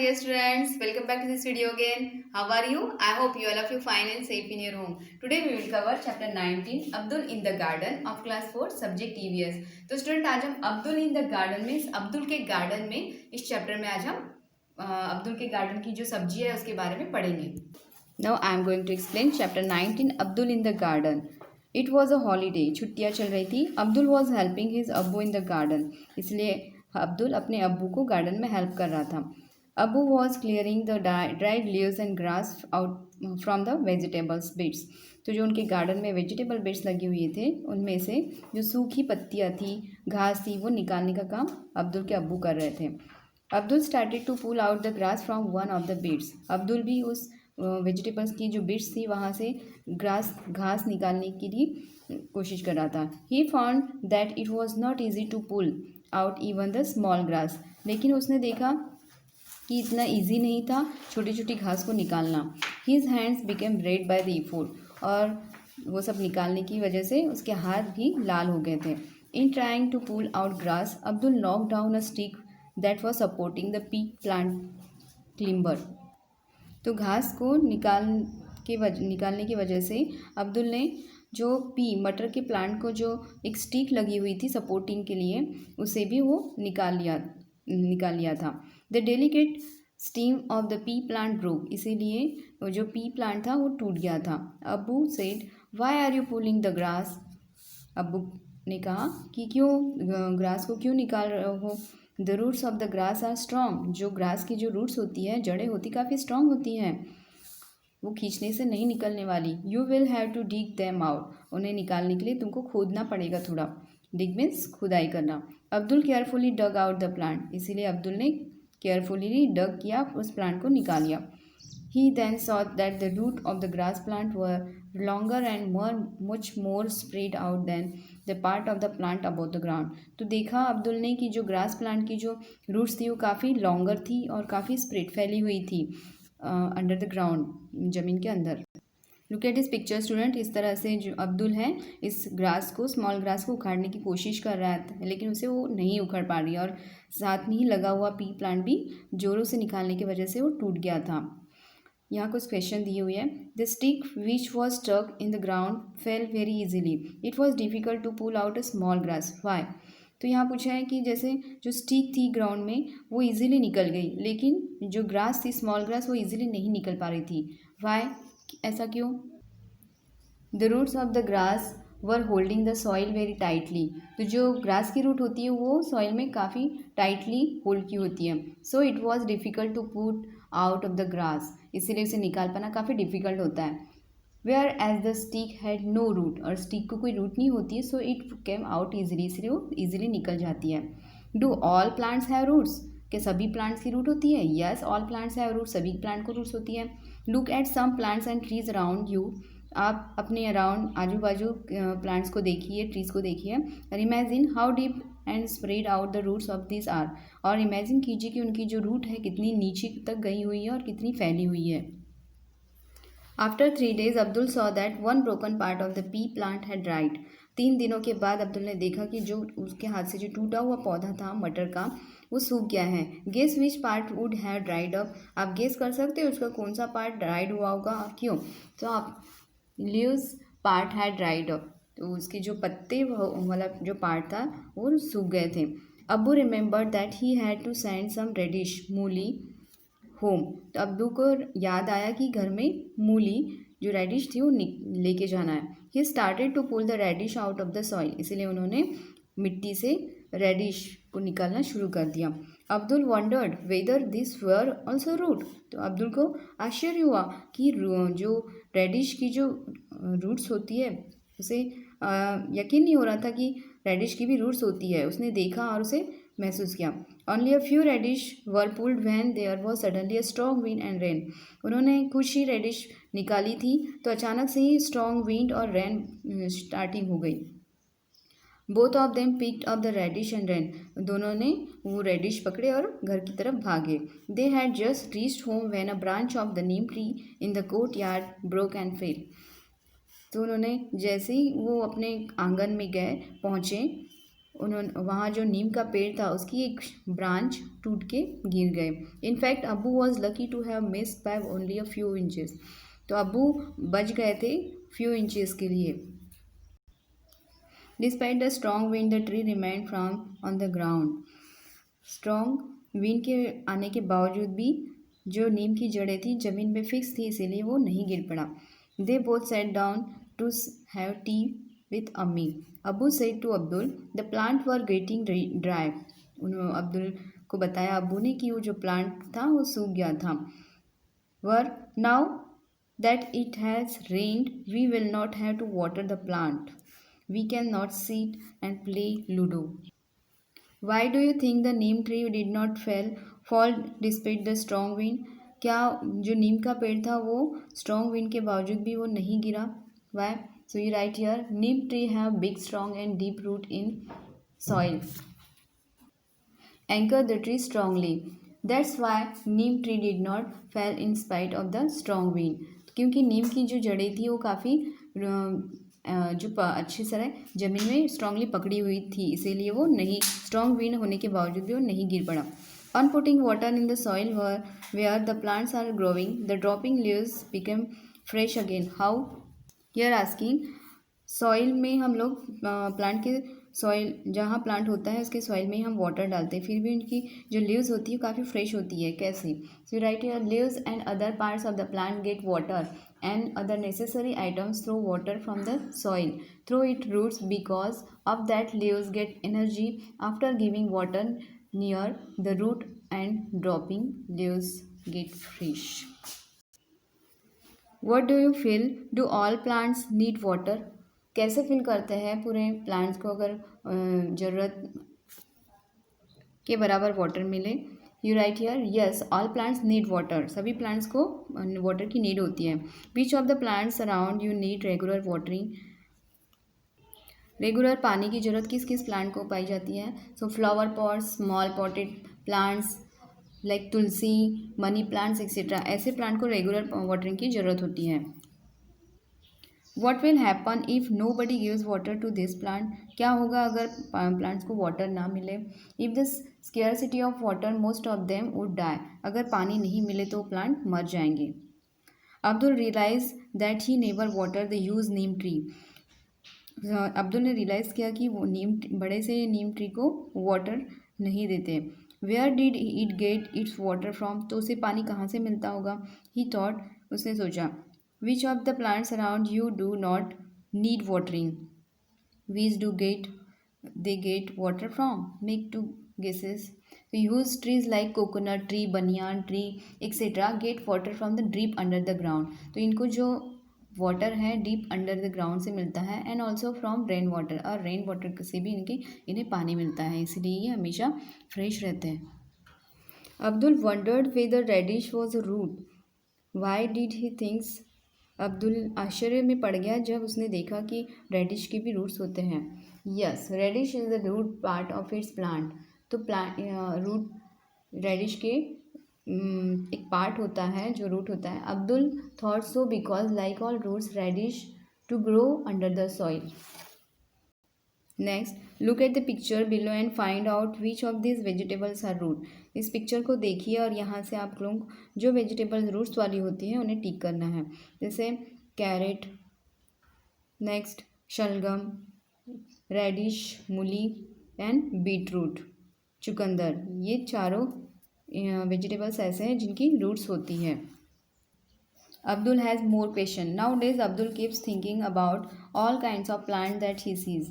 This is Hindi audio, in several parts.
dear students, welcome back to this video again. How are you? I hope you all of you fine and safe in your home. Today we will cover chapter 19 Abdul in the Garden of class 4 subject EVS. तो स्टूडेंट आज हम अब्दुल इन द गार्डन में अब्दुल के गार्डन में इस चैप्टर में आज हम अब्दुल के गार्डन की जो सब्जी है उसके बारे में पढ़ेंगे. Now I am going to explain chapter 19 Abdul in the Garden. It was a holiday. छुट्टियाँ चल रही थी. Abdul was helping his अब्बू in the garden. इसलिए अब्दुल अपने अब्बू को गार्डन में हेल्प कर रहा था. अब्बू was clearing the dried leaves and grass out from the vegetables bits. तो जो उनके गार्डन में वेजिटेबल बिट्स लगे हुए थे उनमें से जो सूखी पत्तियाँ थी, घास थी, वो निकालने का काम अब्दुल के अब्बू कर रहे थे. Abdul started to pull out the grass from one of the bits. Abdul भी उस वेजिटेबल्स की जो बिट्स थी वहाँ से घास निकालने के लिए कोशिश कर रहा था. He found that it was not easy to pull out even the small grass. लेकिन उसने देखा कि इतना इजी नहीं था छोटी छोटी घास को निकालना. His hands became red by the effort. और वो सब निकालने की वजह से उसके हाथ भी लाल हो गए थे. In trying to pull out grass Abdul knock down a stick that was supporting the pea plant climber. तो घास को निकालने की वजह से अब्दुल ने जो मटर के प्लांट को जो एक स्टिक लगी हुई थी सपोर्टिंग के लिए उसे भी वो निकाल लिया था. The delicate steam of the pea plant broke. इसीलिए जो पी प्लांट था वो टूट गया था. Abbu said why are you pulling the grass. Abbu ने कहा कि क्यों ग्रास को क्यों निकाल रहे हो. The roots of the grass are strong. जो ग्रास की जो रूट्स होती है, जड़ें होती, काफ़ी स्ट्रॉन्ग होती हैं, वो खींचने से नहीं निकलने वाली. You will have to dig them out. उन्हें निकालने के लिए तुमको खोदना पड़ेगा थोड़ा. डिग मीन्स खुदाई करना. Abdul carefully dug out the plant. इसीलिए अब्दुल ने केयरफुली डग किया, उस प्लांट को निकाल लिया. He then saw that the root of the grass plant were longer and much more spread out than the part of the plant about the ground. तो देखा अब्दुल ने कि जो ग्रास प्लांट की जो रूट्स थी वो काफ़ी लॉन्गर थी और काफ़ी स्प्रेड फैली हुई थी अंडर द ग्राउंड, ज़मीन के अंदर. Look at this picture student. इस तरह से जो अब्दुल है इस स्मॉल ग्रास को उखाड़ने की कोशिश कर रहा था, लेकिन उसे वो नहीं उखाड़ पा रही और साथ में ही लगा हुआ पी प्लांट भी जोरों से निकालने की वजह से वो टूट गया था. यहाँ कुछ क्वेश्चन दिए हुए हैं. The stick which was stuck in the ground fell very easily. It was difficult to pull out a small grass. Why. तो यहाँ पूछा है कि जैसे जो स्टिक थी ग्राउंड में वो इजीली निकल गई, लेकिन जो ग्रास थी स्मॉल ग्रास वो इजीली नहीं निकल पा रही थी. वाई, ऐसा क्यों. The roots of the grass were holding the soil very tightly. तो जो ग्रास की रूट होती है वो सॉइल में काफ़ी टाइटली होल्ड की होती है. So it was difficult to put out of the grass. इसीलिए उसे निकाल पाना काफ़ी डिफ़िकल्ट होता है. Whereas the stick had no root. और स्टिक को कोई रूट नहीं होती है, so it came out easily. इसलिए वो ईजिली निकल जाती है. Do all plants have roots. क्या सभी प्लांट्स की रूट होती है. Yes, all plants have roots. सभी प्लांट को रूट्स होती है. Look at some plants and trees around you. आप अपने अराउंड आजू बाजू प्लांट्स को देखिए, ट्रीज को देखिए. और imagine how deep and spread out the roots of this are. और इमेजिन कीजिए कि उनकी जो रूट है कितनी नीचे तक गई हुई है और कितनी फैली हुई है. After 3 days Abdul saw that one broken part of the pea plant had dried. 3 दिनों के बाद अब्दुल ने देखा कि जो उसके हाथ से जो टूटा हुआ पौधा था मटर का वो सूख गया है. Guess which part would have dried up. आप गेस कर सकते हो उसका कौन सा पार्ट ड्राइड हुआ होगा और क्यों. तो आप leaves part had dried up. तो उसके जो पत्ते वाला जो पार्ट था वो सूख गए थे. Abbu remember that he had to send some radish mooli home. तो अब्बू को याद आया कि घर में मूली जो रेडिश थी वो लेके जाना है. He started to pull the radish out of the soil. इसीलिए उन्होंने मिट्टी से रेडिश को निकालना शुरू कर दिया. Abdul wondered whether this were also root. तो अब्दुल को आश्चर्य हुआ कि जो रेडिश की जो रूट्स होती है उसे यकीन नहीं हो रहा था कि रेडिश की भी रूट्स होती है. उसने देखा और उसे महसूस किया. Only a few radish were pulled when there was suddenly a strong wind and rain. उन्होंने कुछ ही रेडिश निकाली थी तो अचानक से ही स्ट्रॉन्ग विंड और रेन स्टार्टिंग हो गई. Both of them picked up the radish and ran. दोनों ने वो रेडिश पकड़े और घर की तरफ भागे. They had just reached home when a branch of the neem tree in the court yard broke and fail. तो उन्होंने जैसे ही वो अपने आंगन में पहुँचे उन्होंने वहाँ जो नीम का पेड़ था उसकी एक ब्रांच टूट के गिर गए। In fact Abbu was lucky to have missed by only a few inches. तो अब्बू बच गए थे फ्यू इंचेस के लिए। Despite the strong wind the tree remained firm on the ground. Strong wind के आने के बावजूद भी जो नीम की जड़ें थी ज़मीन पे फिक्स थी, इसीलिए वो नहीं गिर पड़ा। They both sat down to have tea with अम्मी। Abbu said to Abdul the plant were getting dry. उन्होंने अब्दुल को बताया अबू ने कि वो जो प्लांट था वो सूख गया था। Were now that it has rained we will not have to water the plant. We can not sit and play Ludo. Why do you think the neem tree did not fall despite the strong wind. क्या जो नीम का पेड़ था वो स्ट्रॉन्ग विंड के बावजूद भी वो नहीं गिरा। Why, so you right here neem tree have big strong and deep root in soil anchor the tree strongly. That's why neem tree did not fell in spite of the strong wind. क्योंकि नीम की जो जड़ें थी वो काफ़ी अच्छी तरह ज़मीन में स्ट्रांगली पकड़ी हुई थी, इसीलिए वो नहीं, स्ट्रॉन्ग विंड होने के बावजूद भी वो नहीं गिर पड़ा। On putting water in the soil where the plants are growing the dropping leaves become fresh again. How, your asking soil में हम लोग प्लांट के सॉइल जहाँ प्लांट होता है उसके सॉइल में ही हम वाटर डालते हैं, फिर भी उनकी जो लीव्स होती है काफ़ी फ्रेश होती है। कैसे, so right here leaves and other parts of the plant get water and other necessary items through water from the soil through its roots. Because of that leaves get energy after giving water near the root and dropping leaves get fresh. What do you feel? Do all plants need water? कैसे फील करते हैं पूरे प्लांट्स को अगर ज़रूरत के बराबर वाटर मिले। You right here yes all plants need water. सभी प्लांट्स को वाटर की नीड होती है। Which of the plants around you need regular watering. Regular पानी की जरूरत किस किस प्लांट को पाई जाती है। So flower pots, small potted plants like tulsi, money plants etcetera, ऐसे प्लांट को रेगुलर वाटरिंग की ज़रूरत होती है। What will happen if nobody gives water to this plant? क्या होगा अगर प्लांट्स को वाटर ना मिले। If the scarcity of water most of them would die. अगर पानी नहीं मिले तो प्लांट मर जाएंगे। Abdul realized that he never watered the used neem tree. Abdul ने रियलाइज़ किया कि वो बड़े से नीम ट्री को वाटर नहीं देते। Where did it get its water from? तो उसे पानी कहाँ से मिलता होगा। He thought, उसने सोचा। Which of the plants around you do not need watering? Which do they get water from? Make two guesses. So use trees like coconut tree, banyan tree, etc. get water from the deep under the ground. तो इनको जो वाटर है डीप अंडर द ग्राउंड से मिलता है and also from rain water, और रेन वाटर से भी इन्हें पानी मिलता है, इसलिए ये हमेशा फ्रेश रहते हैं। Abdul wondered whether radish was a root. Why did he thinks. Abdul आश्चर्य में पड़ गया जब उसने देखा कि रेडिश के भी रूट्स होते हैं। Yes, radish is the root part of its plant. तो रूट रेडिश के एक पार्ट होता है जो रूट होता है। Abdul thought so because like all roots radish to grow under the soil. Next look at the picture below and find out which of this vegetables are root. इस पिक्चर को देखिए और यहाँ से आप लोग जो वेजिटेबल्स रूट्स वाली होती हैं उन्हें टिक करना है। जैसे कैरेट, नेक्स्ट शलगम, रेडिश, मूली एंड बीटरूट, चुकंदर, ये चारों वेजिटेबल्स ऐसे हैं जिनकी रूट्स होती हैं। Abdul has more patience. Nowadays, Abdul keeps thinking about all kinds of plants that he sees.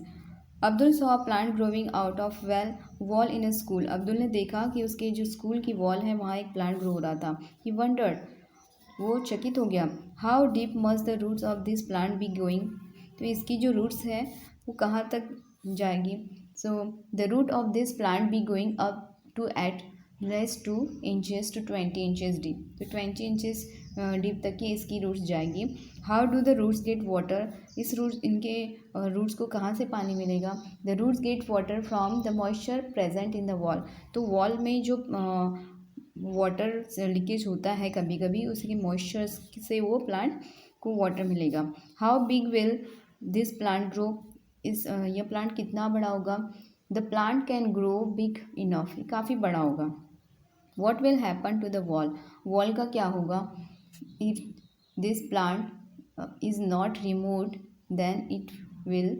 Abdul saw a plant growing out of wall in a school. Abdul ने देखा कि उसके जो स्कूल की वॉल है वहाँ एक प्लांट ग्रो हो रहा था। He wondered, वो चकित हो गया, how deep must the roots of this plant be going? तो इसकी जो रूट्स है वो कहाँ तक जाएगी। So the root of this plant be going up to at least 2 inches to 20 inches deep. तो 20 inches डीप तक की इसकी रूट्स जाएगी। How do the roots get water. इस इनके रूट्स को कहाँ से पानी मिलेगा। The roots get water from the moisture present in the wall. तो वॉल में जो वाटर लीकेज होता है कभी कभी, उसके मॉइस्चर से वो प्लांट को वाटर मिलेगा। How big will this plant grow. यह प्लांट कितना बड़ा होगा। The plant can grow big enough, काफ़ी बड़ा होगा। What will happen to the wall, wall का क्या होगा? If this plant is not removed then it will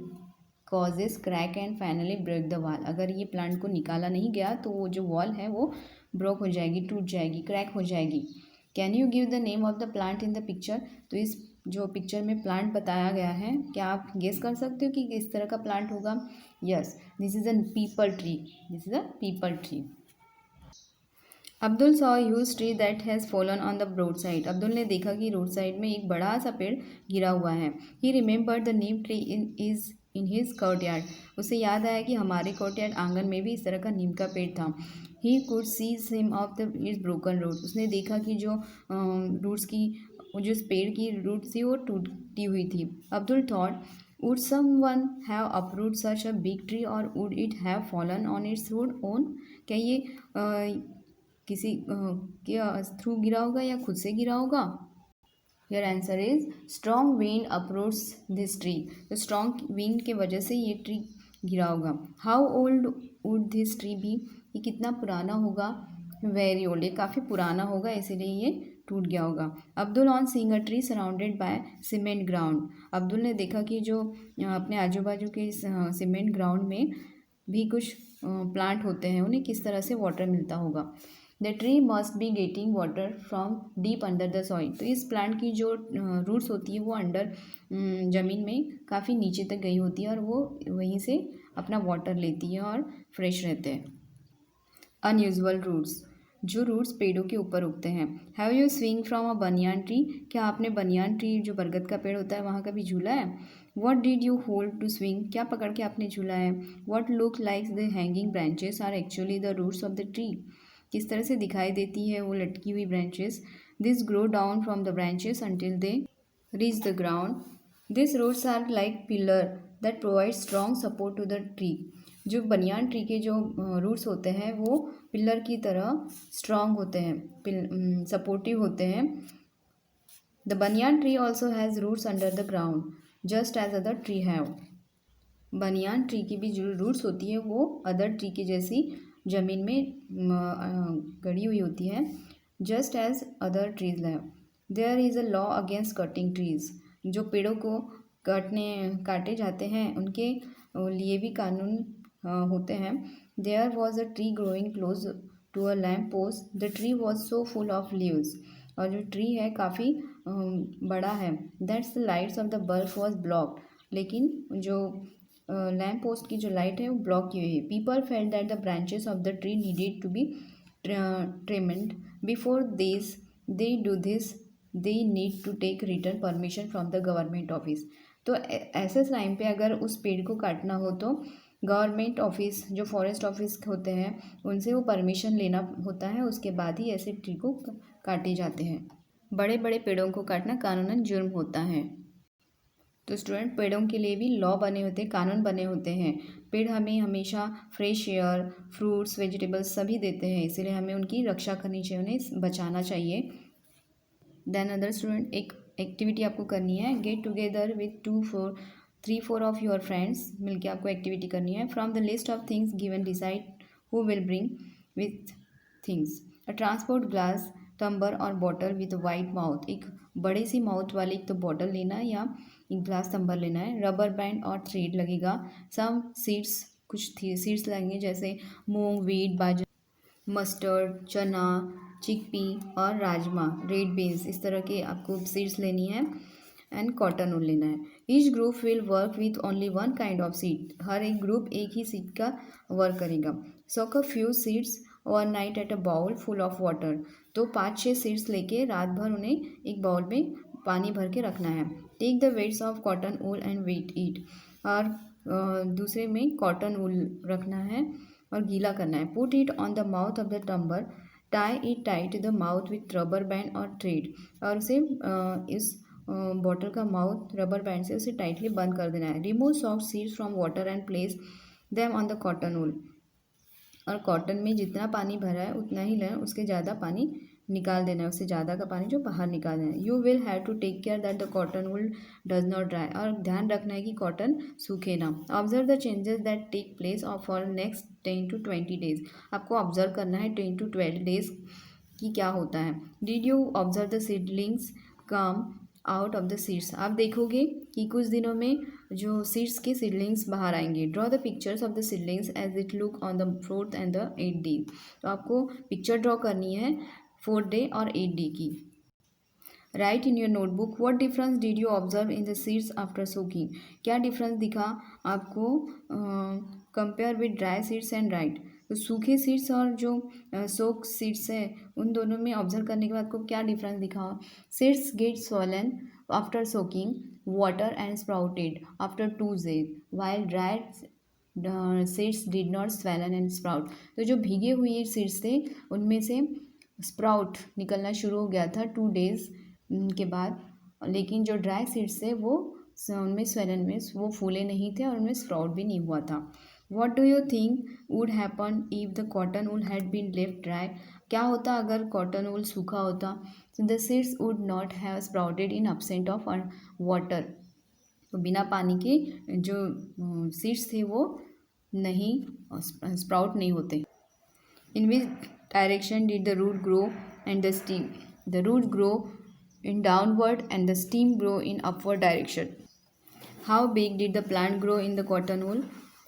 causes crack and finally break the wall. अगर ये प्लांट को निकाला नहीं गया तो वो जो वॉल है वो ब्रोक हो जाएगी, टूट जाएगी, क्रैक हो जाएगी। Can you give the name of the plant in the picture? तो इस जो पिक्चर में प्लांट बताया गया है, क्या आप गेस कर सकते हो कि किस तरह का प्लांट होगा? Yes, this is a people tree, this is a people tree. Abdul saw huge tree that has fallen on the road side. Abdul ने देखा कि रोड साइड में एक बड़ा सा पेड़ गिरा हुआ है। ही remembered the neem tree in his courtyard. उसे याद आया कि हमारे कोर्टयार्ड आंगन में भी इस तरह का नीम का पेड़ था। He could see him of the is broken root. उसने देखा कि जो रूट्स की, जो इस पेड़ की रूट्स थी वो टूटी हुई थी। Abdul thought, would someone have uprooted such a big tree और would it have fallen on its root own? क्या ये किसी के थ्रू गिरा होगा या खुद से गिरा होगा? Your answer is strong wind approves this tree. तो स्ट्रॉन्ग विंड के वजह से ये ट्री गिरा होगा। How old would this tree be? ये कितना पुराना होगा? वेरी ओल्ड, ये काफ़ी पुराना होगा, इसीलिए ये टूट गया होगा। Abdul on seeing a tree surrounded by cement ground. Abdul ने देखा कि जो अपने आजू बाजू के सीमेंट ग्राउंड में भी कुछ प्लांट होते हैं, उन्हें किस तरह से वाटर मिलता होगा। The tree must be getting water from deep under the soil. तो इस प्लांट की जो रूट्स होती है वो अंडर ज़मीन में काफ़ी नीचे तक गई होती है और वो वहीं से अपना वाटर लेती है और फ्रेश रहते हैं। अनयूजुअल रूट्स, जो रूट्स पेड़ों के ऊपर उगते हैं। Have you swing from a banyan tree? क्या आपने बनियान ट्री, जो बरगद का पेड़ होता है, वहाँ कभी झूला है? What did you hold to swing? क्या पकड़ के आपने झूला है? What look like the hanging branches are actually the roots of the tree. किस तरह से दिखाई देती है वो लटकी हुई branches? This grow down from the branches until they reach the ground. This roots are like pillar that provide strong support to the tree. जो बनियान ट्री के जो रूट्स होते हैं वो पिलर की तरह स्ट्रॉन्ग होते हैं, सपोर्टिव होते हैं। The banyan tree also has roots under the ground just as other tree have. Banyan tree की भी जो रूट्स होती है वो अदर ट्री की जैसी ज़मीन में गड़ी हुई होती है, just as other trees have. There is a law against cutting trees. जो पेड़ों को काटे जाते हैं उनके लिए भी कानून होते हैं। There was a tree growing close to a lamp post, the tree was so full of leaves. और जो ट्री है काफ़ी बड़ा है, that's the lights of the bulb was blocked. लेकिन जो लैम्प पोस्ट की जो लाइट है वो ब्लॉक की हुई है। People felt that the branches of the tree needed to be trimmed before this they do this they need to take written permission from the government office. तो ऐसे टाइम पे अगर उस पेड़ को काटना हो तो गवर्नमेंट ऑफिस, जो फॉरेस्ट ऑफिस होते हैं, उनसे वो परमिशन लेना होता है, उसके बाद ही ऐसे ट्री को काटे जाते हैं। बड़े बड़े पेड़ों को काटना कानूनन जुर्म होता है। तो स्टूडेंट, पेड़ों के लिए भी लॉ बने होते हैं, कानून बने होते हैं। पेड़ हमें हमेशा फ्रेश एयर, फ्रूट्स, वेजिटेबल्स सभी देते हैं, इसीलिए हमें उनकी रक्षा करनी चाहिए, उन्हें बचाना चाहिए। देन अदर स्टूडेंट, एक एक्टिविटी आपको करनी है। Get together with 3-4 of your friends. मिलके आपको एक्टिविटी करनी है। From the list of things given decide who will bring with things. A transparent glass, tumbler और बॉटल विथ वाइट माउथ। एक बड़ी सी माउथ वाली एक तो बॉटल लेना है या एक ग्लास टम्बर लेना है। रबर बैंड और थ्रेड लगेगा। सम सीड्स, कुछ सीड्स लगेंगे जैसे मूंग, वीट, बाजरा, मस्टर्ड, चना, चिकपी और राजमा, रेड बीन्स, इस तरह के आपको सीड्स लेनी है। एंड कॉटन वूल लेना है। Each group will work with only one kind of seed. हर एक ग्रुप एक ही सीड का वर्क करेगा। Soak a few seeds overnight at a bowl full of water. तो 5-6 सीड्स लेके रात भर उन्हें एक बाउल में पानी भर के रखना है। Take the weights of cotton wool and wet it. और दूसरे में कॉटन वूल रखना है और गीला करना है। Put it on the mouth of the tumbler, tie it tight the mouth with rubber band और थ्रेड। और उसे इस बॉटल का माउथ रबर बैंड से उसे टाइटली बंद कर देना है। Remove soft seeds from water and place them on the cotton wool. और कॉटन में जितना पानी भरा है उतना ही लेना, उसके ज़्यादा पानी निकाल देना है, उससे ज़्यादा का पानी जो बाहर निकाल देना है। You will have to take care that the cotton wool does not dry, और ध्यान रखना है कि कॉटन सूखे ना। Observe the changes that take place for next 10 to 20 days, आपको ऑब्जर्व करना है 10 to 12 डेज कि क्या होता है। Did you observe the seedlings come out of the seeds, आप देखोगे कि कुछ दिनों में जो सीड्स के सीडलिंग्स बाहर आएंगे। Draw the pictures of the seedlings as it look on the 4th and the 8th day, तो आपको पिक्चर ड्रॉ करनी है 4th डे और 8th डे की। Right in your notebook what difference did you observe in the seeds after soaking, क्या डिफरेंस दिखा आपको compare with dry seeds and right, तो सूखे सीड्स और जो सोक सीड्स है उन दोनों में ऑब्जर्व करने के बाद आपको क्या डिफरेंस दिखा। Seeds get swollen after soaking water and sprouted after 2 days while dry seeds did not swollen and sprout, तो जो भीगे हुए सीड्स थे उनमें से स्प्राउट निकलना शुरू हो गया था 2 days के बाद, लेकिन जो ड्राई सीड्स थे वो उनमें swollen में वो फूले नहीं थे और उनमें स्प्राउट भी नहीं हुआ था। What do you think would happen if the cotton wool had been left dry, क्या होता अगर कॉटन वूल सूखा होता। So the seeds would not have sprouted in absence of water, तो बिना पानी के जो सीड्स थे वो नहीं स्प्राउट नहीं होते। In which direction did the root grow and the stem, the root grow in downward and the stem grow in upward direction. How big did the plant grow in the cotton wool,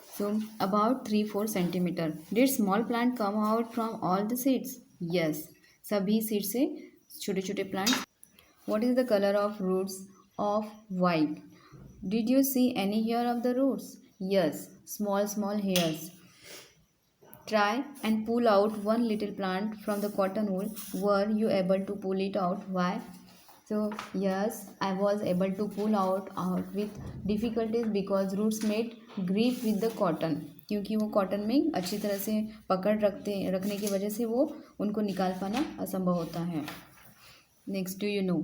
so about 3-4 centimeter. Did small plant come out from all the seeds? Yes, सभी सीड से छोटे छोटे plant. What is the color of roots of white? Did you see any hair of the roots? Yes, small hairs. Try and pull out one little plant from the cotton wool. Were you able to pull it out? Why? So yes, I was able to pull out with difficulties because roots made grip with the cotton, क्योंकि वो कॉटन में अच्छी तरह से पकड़ रखने की वजह से वो उनको निकाल पाना असंभव होता है। नेक्स्ट, डू यू नो,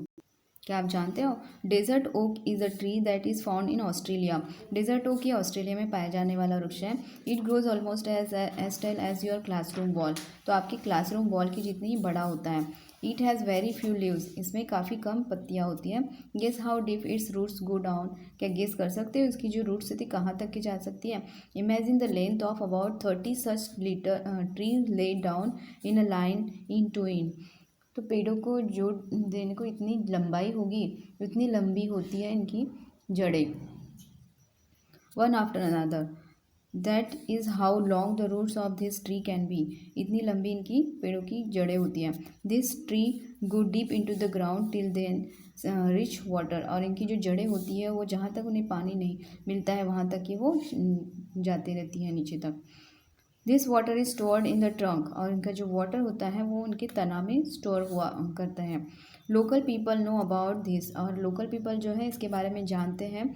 क्या आप जानते हो desert oak is a tree that is found in Australia. Desert oak ये ऑस्ट्रेलिया में पाया जाने वाला वृक्ष है। It grows almost as tall as your classroom wall, तो आपकी क्लासरूम वॉल की जितनी ही बड़ा होता है। It has very few leaves, इसमें काफ़ी कम पत्तियाँ होती हैं। Guess how deep its roots go down, क्या गेस कर सकते हो इसकी जो रूट्स थी कहाँ तक की जा सकती है। Imagine the length of about 30 such trees laid down in a line in two in, तो पेड़ों को जोड़ देने को इतनी लंबाई होगी, इतनी लंबी होती है इनकी जड़ें, one after another, that is how long the roots of this tree can be, इतनी लंबी इनकी पेड़ों की जड़ें होती हैं। This tree go deep into the ground till then reach water, और इनकी जो जड़ें होती है वो जहाँ तक उन्हें पानी नहीं मिलता है वहाँ तक ही वो जाती रहती है नीचे तक। This water is stored in the trunk, और इनका जो वाटर होता है वो उनके तना में स्टोर हुआ करता है। Local people know about this, और लोकल पीपल जो है इसके बारे में जानते हैं।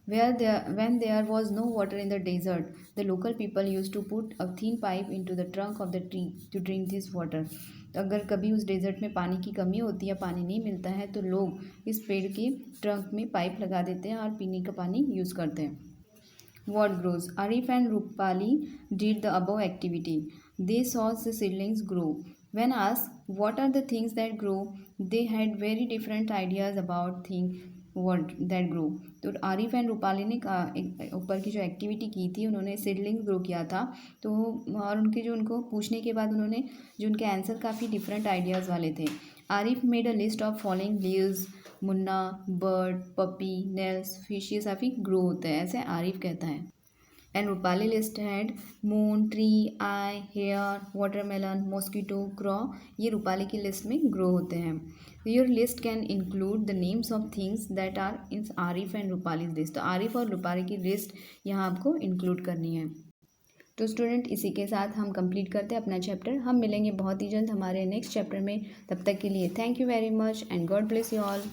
when there was no water in the desert, the local people used to put a thin pipe into the trunk of the tree to drink this water. तो अगर कभी उस डेजर्ट में पानी की कमी होती है, पानी नहीं मिलता है, तो लोग इस पेड़ के ट्रंक में पाइप लगा देते हैं और पीने का पानी यूज़ करते हैं। What grows? Arif and Rupali did the above activity. They saw the seedlings grow. When asked what are the things that grow, they had very different ideas about things what that grow. तो आरिफ एंड रूपाली ने ऊपर की जो एक्टिविटी की थी, उन्होंने सीडलिंग्स ग्रो किया था, तो और उनको पूछने के बाद उन्होंने जो उनके आंसर काफ़ी डिफरेंट आइडियाज़ वाले थे। Arif made a list of following leaves, Munna, bird, puppy, nails, fish, ये सभी ग्रो होते हैं, ऐसे आरिफ कहता है। And Rupali list had moon, tree, eye, hair, watermelon, mosquito, crow, ये रूपाली की लिस्ट में ग्रो होते हैं। Your list can include the names of things that are in Arif and Rupali list, तो आरिफ और रूपाली की लिस्ट यहाँ आपको इंक्लूड करनी है। तो स्टूडेंट, इसी के साथ हम कंप्लीट करते हैं अपना चैप्टर। हम मिलेंगे बहुत ही जल्द हमारे नेक्स्ट चैप्टर में, तब तक के लिए thank you very much and God bless you all.